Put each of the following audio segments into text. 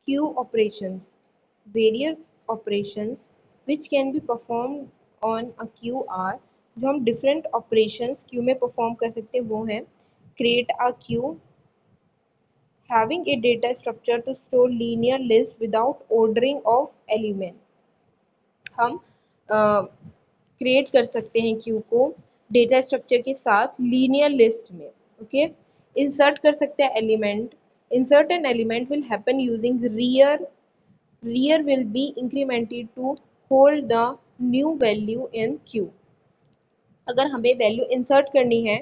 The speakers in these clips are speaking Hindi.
queue operations. Various operations which can be performed on a queue are, जो हम different operations queue में perform कर सकते हैं वो हैं create a queue, having a data structure to store linear list without ordering of element. हम क्रिएट कर सकते हैं क्यू को डेटा स्ट्रक्चर के साथ लीनियर लिस्ट में. ओके, इंसर्ट कर सकते हैं element. Insert an element will happen using rear. Rear will be incremented to hold the new value in queue. अगर हमें वैल्यू इंसर्ट करनी है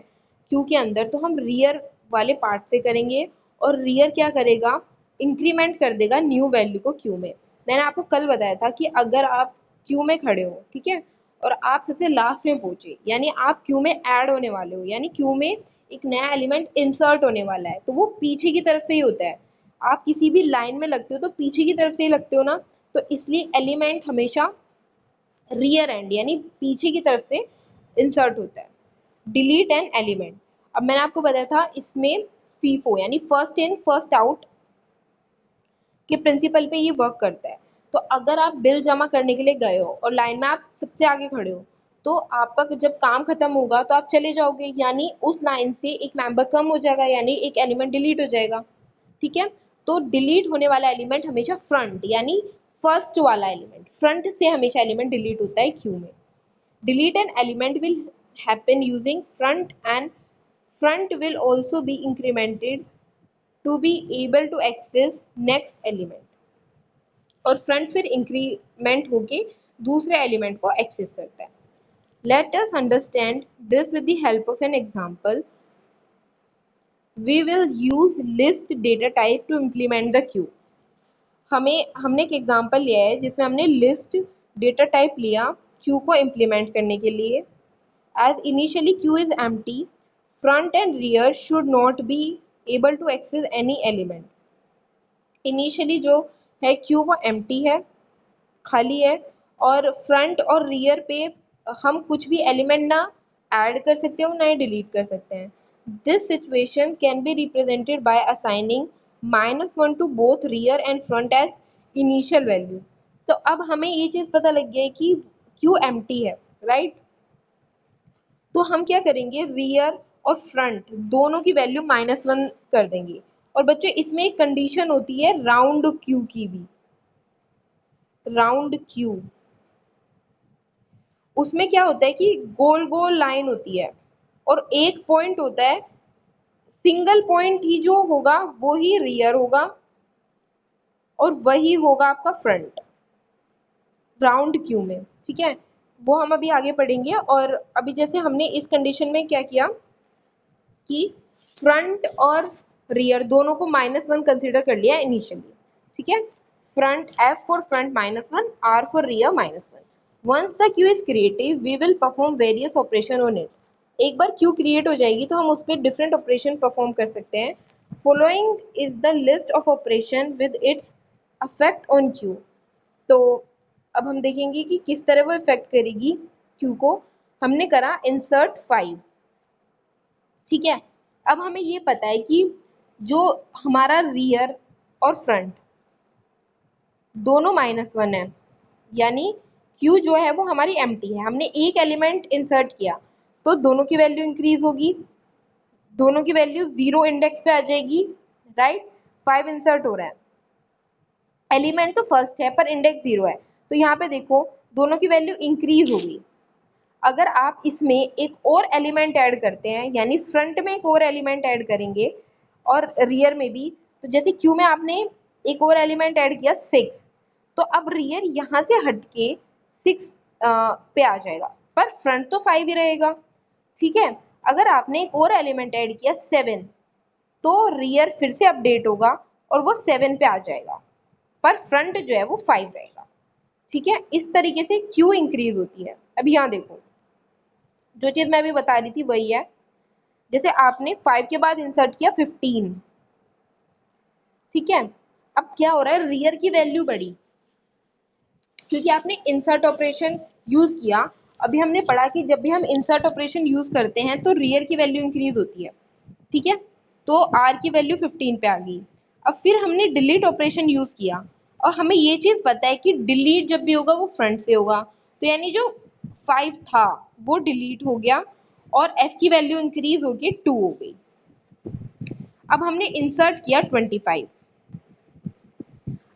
क्यू के अंदर तो हम रियर वाले पार्ट से करेंगे और रियर क्या करेगा, इंक्रीमेंट कर देगा न्यू वैल्यू को क्यू में. मैंने आपको कल बताया था कि अगर आप क्यू में खड़े हो, ठीक है, और आप सबसे लास्ट में पहुंचे, यानी आप क्यू में ऐड होने वाले हो, यानी क्यू में एक नया एलिमेंट इंसर्ट होने वाला है, तो वो पीछे की तरफ से ही होता है. आप किसी भी लाइन में लगते हो तो पीछे की तरफ से ही लगते हो ना, तो इसलिए एलिमेंट हमेशा रियर एंड यानी पीछे की तरफ से इंसर्ट होता है. डिलीट एन एलिमेंट, अब मैंने आपको बताया था इसमें फीफो यानी फर्स्ट इन फर्स्ट आउट के प्रिंसिपल पे ये वर्क करता है. तो अगर आप बिल जमा करने के लिए गए हो और लाइन में आप सबसे आगे खड़े हो, तो आपका जब काम खत्म होगा तो आप चले जाओगे, यानी उस लाइन से एक मेंबर कम हो जाएगा, यानी एक एलिमेंट डिलीट हो जाएगा. ठीक है, तो डिलीट होने वाला एलिमेंट हमेशा फ्रंट यानी फर्स्ट वाला एलिमेंट, फ्रंट से हमेशा एलिमेंट डिलीट होता है क्यू में. Delete N element will happen using front end front will also be incremented to be able to access next element. और front फिर increment होके दूसरे element को access करता है. Let us understand this with the help of an example. We will use list data type to implement the queue. हमने एक एग्जाम्पल लिया है जिसमें हमने लिस्ट डेटा टाइप लिया क्यू को इम्प्लीमेंट करने के लिए. As initially queue is empty, front and rear should not be able to access any element. Initially जो है क्यू वो empty है, खाली है, और फ्रंट और रियर पे हम कुछ भी एलिमेंट ना ऐड कर सकते हैं ना ही डिलीट कर सकते हैं. This situation can be represented by assigning -1 to both rear and front as initial value. तो अब हमें ये चीज़ पता लग गई कि क्यू एम्प्टी है, राइट. तो हम क्या करेंगे, रियर और फ्रंट दोनों की वैल्यू -1 कर देंगे. और बच्चों इसमें एक कंडीशन होती है राउंड क्यू की भी. राउंड क्यू, उसमें क्या होता है कि गोल गोल लाइन होती है और एक पॉइंट होता है, सिंगल पॉइंट ही जो होगा वो ही रियर होगा और वही होगा आपका फ्रंट राउंड क्यू में. ठीक है, वो हम अभी आगे पढ़ेंगे. और अभी जैसे हमने इस कंडीशन में क्या किया कि फ्रंट और रियर दोनों को -1 कंसीडर कर लिया इनिशियली. ठीक है, front F for front -1, R for rear -1. Once the queue is created, we will perform various operation on it. एक बार क्यू क्रिएट हो जाएगी तो हम उस पर डिफरेंट ऑपरेशन परफॉर्म कर सकते हैं. Following is the list of operation with its affect on Q. तो अब हम देखेंगे कि किस तरह वो इफेक्ट करेगी क्यू को. हमने करा इंसर्ट 5. ठीक है, अब हमें ये पता है कि जो हमारा रियर और फ्रंट दोनों -1 है, यानी क्यू जो है वो हमारी एम्प्टी है. हमने एक एलिमेंट इंसर्ट किया तो दोनों की वैल्यू इंक्रीज होगी, दोनों की वैल्यू 0 इंडेक्स पे आ जाएगी, राइट. 5 इंसर्ट हो रहा है, एलिमेंट तो फर्स्ट है पर इंडेक्स 0 है, तो यहाँ पे देखो दोनों की वैल्यू इंक्रीज होगी. अगर आप इसमें एक और एलिमेंट ऐड करते हैं, यानी फ्रंट में एक और एलिमेंट ऐड करेंगे और रियर में भी, तो जैसे क्यू में आपने एक और एलिमेंट ऐड किया 6, तो अब रियर यहाँ से हटके 6 पे आ जाएगा, पर फ्रंट तो 5 ही रहेगा. ठीक है, अगर आपने एक और एलिमेंट ऐड किया 7, तो रियर फिर से अपडेट होगा और वो 7 पे आ जाएगा, पर फ्रंट जो है वो 5 रहेगा. ठीक है, इस तरीके से क्यू इंक्रीज होती है. अभी यहाँ देखो, जो चीज मैं अभी बता रही थी वही है. जैसे आपने 5 के बाद इंसर्ट किया 15. ठीक है, अब क्या हो रहा है, रियर की वैल्यू बढ़ी क्योंकि आपने इंसर्ट ऑपरेशन यूज किया. अभी हमने पढ़ा कि जब भी हम इंसर्ट ऑपरेशन यूज करते हैं तो रियर की वैल्यू इंक्रीज होती है. ठीक है, तो आर की वैल्यू 15 पे आ गई. अब फिर हमने डिलीट ऑपरेशन यूज किया और हमें ये चीज पता है कि डिलीट जब भी होगा वो फ्रंट से होगा, तो यानी जो 5 था वो डिलीट हो गया और f की वैल्यू इंक्रीज होके 2 हो गई। अब हमने इंसर्ट किया 25।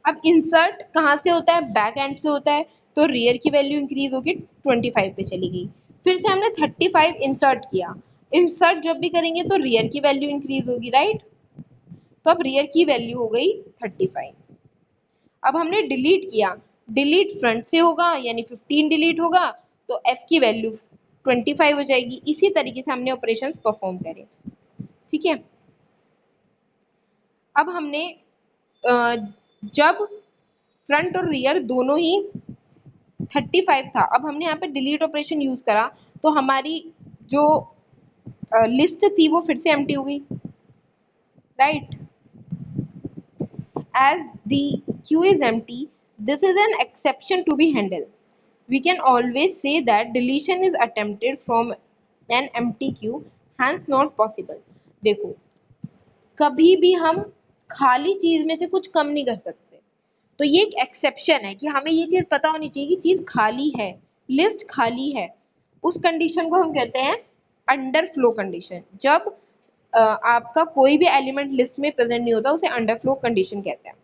अब इंसर्ट कहाँ से होता है, बैक एंड से होता है, तो रियर की वैल्यू इंक्रीज होके 25 पे चली गई। फिर से हमने 35 इंसर्ट किया, इंसर्ट जब भी करेंगे तो रियर की वैल्यू इंक्रीज होगी, राइट। तो अब रियर की वैल्यू हो गई 35। अब हमने डिलीट किया, डिलीट फ्रंट से होगा यानी 15 डिलीट होगा, तो f की वैल्यू 25 हो जाएगी। इसी तरीके से हमने ऑपरेशंस परफॉर्म करे, ठीक है। अब हमने जब फ्रंट और रियर दोनों ही 35 था, अब हमने यहाँ पे डिलीट ऑपरेशन यूज करा तो हमारी जो लिस्ट थी वो फिर से एम्प्टी हो गई, right. As the queue is empty, this is an exception to be handled. We can always say that deletion is attempted from an empty queue, hence not possible. देखो, कभी भी हम खाली चीज में से कुछ कम नहीं कर सकते, तो ये एक एक्सेप्शन है कि हमें ये चीज पता होनी चाहिए कि चीज खाली है, लिस्ट खाली है। उस कंडीशन को हम कहते हैं अंडरफ्लो कंडीशन। जब आपका कोई भी एलिमेंट लिस्ट में प्रेजेंट नहीं होता, उसे अंडरफ्लो कंडीशन कहते हैं।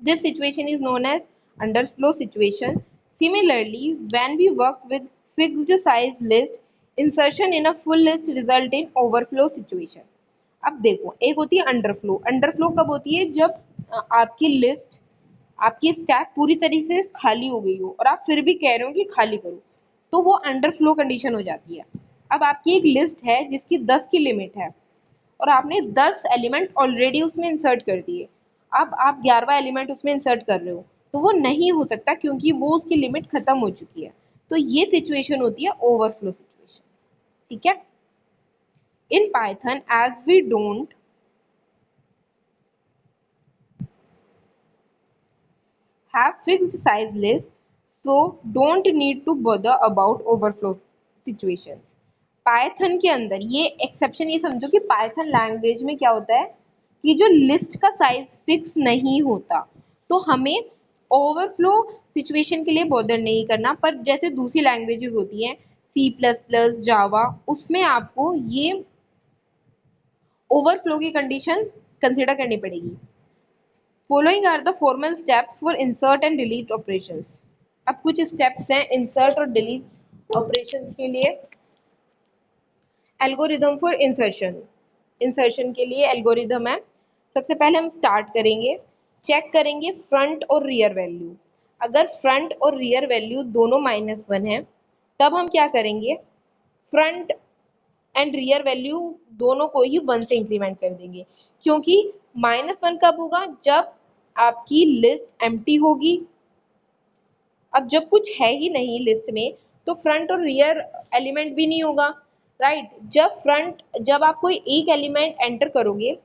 This situation is known as underflow situation. Similarly, when we work with fixed size list, insertion in a full list result in overflow situation. अब देखो, एक होती है अंडरफ्लो। अंडरफ्लो कब होती है, जब आपकी लिस्ट, आपकी स्टैक पूरी तरीके से खाली हो गई हो और आप फिर भी कह रहे हो कि खाली करो, तो वो अंडरफ्लो कंडीशन हो जाती है। अब आपकी एक लिस्ट है जिसकी 10 की लिमिट है और आपने 10 एलिमेंट ऑलरेडी उसमें इंसर्ट कर दिए, अब आप 11वां एलिमेंट उसमें इंसर्ट कर रहे हो, तो वो नहीं हो सकता क्योंकि वो उसकी लिमिट खत्म हो चुकी है। तो ये सिचुएशन होती है ओवरफ्लो सिचुएशन, ठीक है। In Python as we don't have fixed size list, so don't need to bother about overflow situations. Python के अंदर ये एक्सेप्शन, ये समझो कि पाइथन लैंग्वेज में क्या होता है कि जो लिस्ट का साइज फिक्स नहीं होता, तो हमें ओवरफ्लो सिचुएशन के लिए बॉदर नहीं करना। पर जैसे दूसरी लैंग्वेजेस होती हैं C++, जावा, उसमें आपको ये ओवरफ्लो की कंडीशन कंसिडर करनी पड़ेगी। Following are the formal steps for insert and delete operations. अब कुछ स्टेप्स हैं इंसर्ट और डिलीट ऑपरेशंस के लिए। एल्गोरिदम फॉर इंसर्शन, इंसर्शन के लिए एल्गोरिदम है। सबसे पहले हम स्टार्ट करेंगे, चेक करेंगे फ्रंट और रियर वैल्यू। अगर फ्रंट और रियर वैल्यू दोनों -1 है, तब हम क्या करेंगे, फ्रंट एंड रियर वैल्यू दोनों को ही 1 से इंक्रीमेंट कर देंगे। क्योंकि -1 कब होगा, जब आपकी लिस्ट एम्प्टी होगी। अब जब कुछ है ही नहीं लिस्ट में, तो फ्रंट और रियर एलिमेंट भी नहीं होगा, राइट। जब आप कोई एक एलिमेंट एंटर करोगे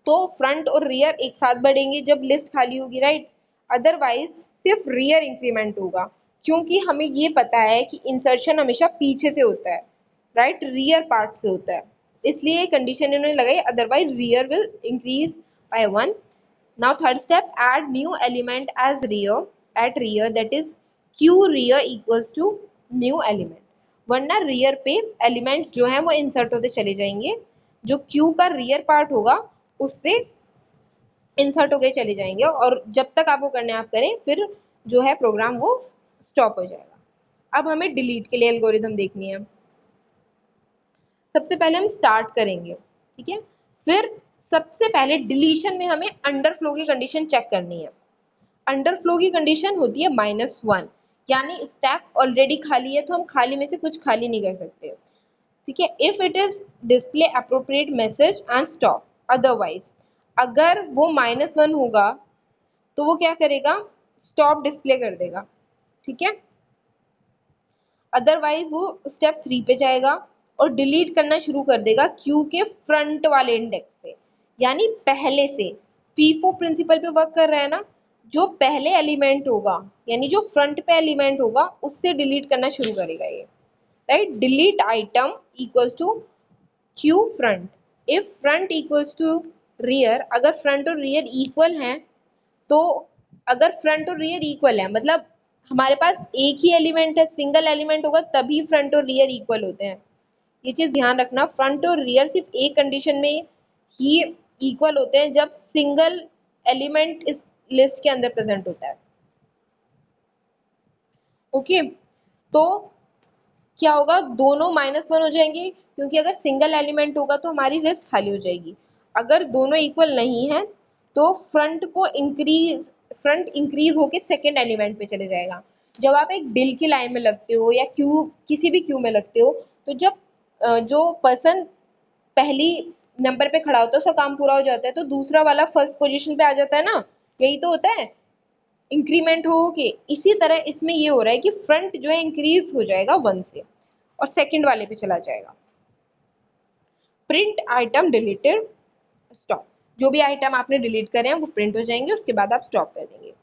तो फ्रंट और रियर एक साथ बढ़ेंगे जब लिस्ट खाली होगी, राइट। अदरवाइज सिर्फ रियर इंक्रीमेंट होगा, क्योंकि हमें ये पता है कि इंसर्शन हमेशा पीछे से होता है, राइट, रियर पार्ट से होता है। इसलिए कंडीशन इन्होंने लगाई, otherwise rear will increase by 1। Now third step, add new element as rear at rear, that is q rear equals to new element। वरना rear पे एलिमेंट्स जो हैं वो इंसर्ट होते चले जाएंगे, जो q का rear पार्ट होगा उससे इंसर्ट होके चले जाएंगे, और जब तक आप वो करने आप करें, फिर जो है प्रोग्राम वो स्टॉप हो जाएगा। अब हमें डिलीट के लिए एल्गोरिथम देखनी है। सबसे पहले हम स्टार्ट करेंगे, ठीक है। फिर सबसे पहले डिलीशन में हमें अंडरफ्लो की कंडीशन चेक करनी है। अंडरफ्लो की कंडीशन होती है -1, यानी स्टैक ऑलरेडी खाली है तो हम खाली में से कुछ खाली नहीं कर सकते, ठीक है। If it is display appropriate message and stop, otherwise अगर वो -1 होगा तो वो क्या करेगा, स्टॉप डिस्प्ले कर देगा, ठीक है। अदरवाइज वो स्टेप 3 पे जाएगा और डिलीट करना शुरू कर देगा क्यू के फ्रंट वाले इंडेक्स से, यानी पहले से। फीफो प्रिंसिपल पे वर्क कर रहा है ना, जो पहले एलिमेंट होगा यानी जो फ्रंट पे एलिमेंट होगा उससे डिलीट करना शुरू करेगा ये, right. Delete item equals to queue front. If front equals to rear, अगर फ्रंट और रियर इक्वल हैं, तो अगर फ्रंट और रियर इक्वल है मतलब हमारे पास एक ही एलिमेंट है, सिंगल एलिमेंट होगा तभी फ्रंट और रियर इक्वल होते हैं। ये चीज ध्यान रखना, फ्रंट और रियर सिर्फ एक कंडीशन में ही इक्वल होते हैं, जब सिंगल एलिमेंट इस लिस्ट के अंदर प्रेजेंट होता है। ओके, तो क्या होगा, दोनों -1 हो जाएंगे, क्योंकि अगर सिंगल एलिमेंट होगा तो हमारी लिस्ट खाली हो जाएगी। अगर दोनों इक्वल नहीं है तो फ्रंट इंक्रीज होके सेकेंड एलिमेंट पे चले जाएगा। जब आप एक बिल की लाइन में लगते हो या क्यू, किसी भी क्यू में लगते हो, तो जब जो पर्सन पहली नंबर पे खड़ा होता है उसका काम पूरा हो जाता है तो दूसरा वाला फर्स्ट पोजीशन पे आ जाता है ना, यही तो होता है इंक्रीमेंट हो के। इसी तरह इसमें ये हो रहा है कि फ्रंट जो है इंक्रीज हो जाएगा 1 से और सेकंड वाले पे चला जाएगा। प्रिंट आइटम डिलीटेड स्टॉप, जो भी आइटम आपने डिलीट करे हैं वो प्रिंट हो जाएंगे, उसके बाद आप स्टॉप कर देंगे।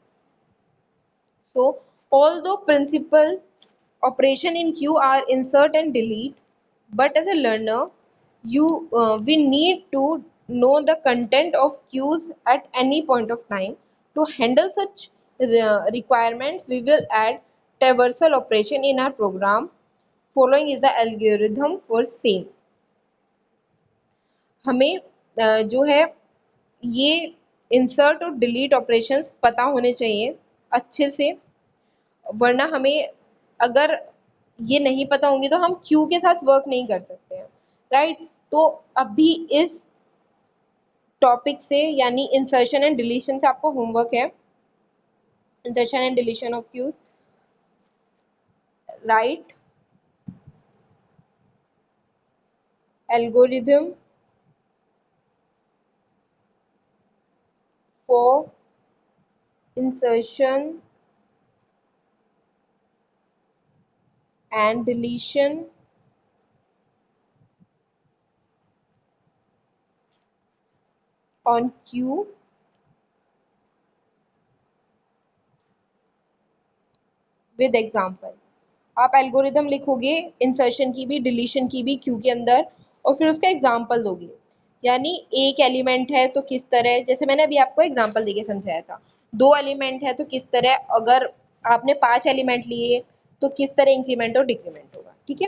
So although principal operation in queue are insert and delete, but as a learner we need to know the content of queues at any point of time. To handle such requirements, we will add traversal operation in our program. Following is the algorithm for same. हमें जो है ये इंसर्ट और डिलीट ऑपरेशंस पता होने चाहिए अच्छे से, वरना हमें अगर ये नहीं पता होंगी तो हम क्यू के साथ वर्क नहीं कर सकते हैं, राइट। तो अभी इस टॉपिक से यानी इंसर्शन एंड डिलीशन से आपको होमवर्क है, insertion and deletion of queues, write algorithm for insertion and deletion on queue with example। आप एल्गोरिदम लिखोगे इंसर्शन की भी डिलीशन की भी क्यू के अंदर और फिर उसका एग्जाम्पल दोगे, यानी एक एलिमेंट है तो किस तरह, जैसे मैंने अभी आपको एग्जाम्पल देके समझाया था, दो एलिमेंट है तो किस तरह, अगर आपने 5 एलिमेंट लिए तो किस तरह इंक्रीमेंट और डिक्रीमेंट होगा, ठीक है।